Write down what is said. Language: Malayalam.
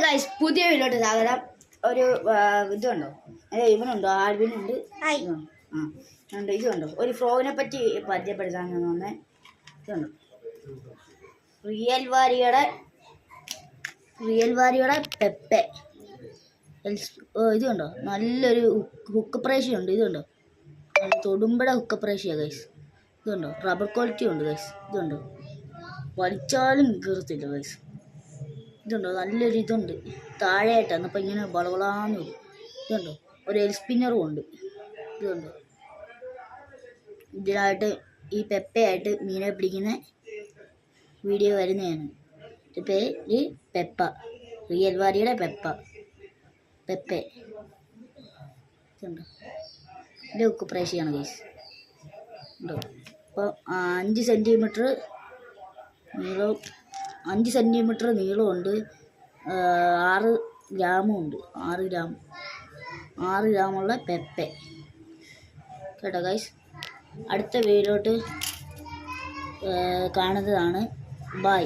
ഗൈസ് പുതിയ വീട്ടിലോട്ട് സ്വാഗതം. ഒരു ഇതുണ്ടോ, ഇവനുണ്ടോ, ആൽവിനുണ്ട്, ഉണ്ട്. ഇതുണ്ടോ, ഒരു ഫ്രോഗിനെ പറ്റി പരിചയപ്പെടുത്താൻ തോന്നുന്നത്. ഇതുണ്ടോ, റിയൽ വാരിയുടെ പെപ്പെ. ഇതുണ്ടോ, നല്ലൊരു ഹുക്ക് പ്രേഷ്യ ഇതുണ്ടോ, തൊടുമ്പട ഹുക്ക് പ്രേഷ്യ ഗൈസ്. ഇതുണ്ടോ, റബ്ബർ ക്വാളിറ്റി ഉണ്ട് ഗൈസ്. ഇതുണ്ടോ, വലിച്ചാലും കീറത്തില്ല ഗൈസ്. ഇതുണ്ടോ, നല്ലൊരു ഇതുണ്ട് താഴെയായിട്ടാണ്, അപ്പം ഇങ്ങനെ വളവളാന്ന് വരും. ഇതുണ്ടോ, ഒരു എൽ സ്പിന്നറും ഉണ്ട്. ഇതുണ്ടോ, ഇതിനായിട്ട് ഈ പെപ്പയായിട്ട് മീനെ പിടിക്കുന്ന വീഡിയോ വരുന്നതാണ്. ഇത് പേര് പെപ്പ, റിയൽ വാരിയുടെ പെപ്പെ. ഇതുണ്ടോ, ഇത് ഉക്ക് പ്രേഷ്യാണ് ഗൈസ്. ഉണ്ടോ, അപ്പോൾ 5 സെൻറ്റിമീറ്റർ നീളവും 5 സെൻറ്റിമീറ്റർ നീളമുണ്ട്, 6 ഗ്രാമും ഉണ്ട്. 6 ഗ്രാമുള്ള പെപ്പെ കേട്ടോ ഗൈസ്. അടുത്ത വീഡിയോട്ട് കാണുന്നതാണ്. ബൈ.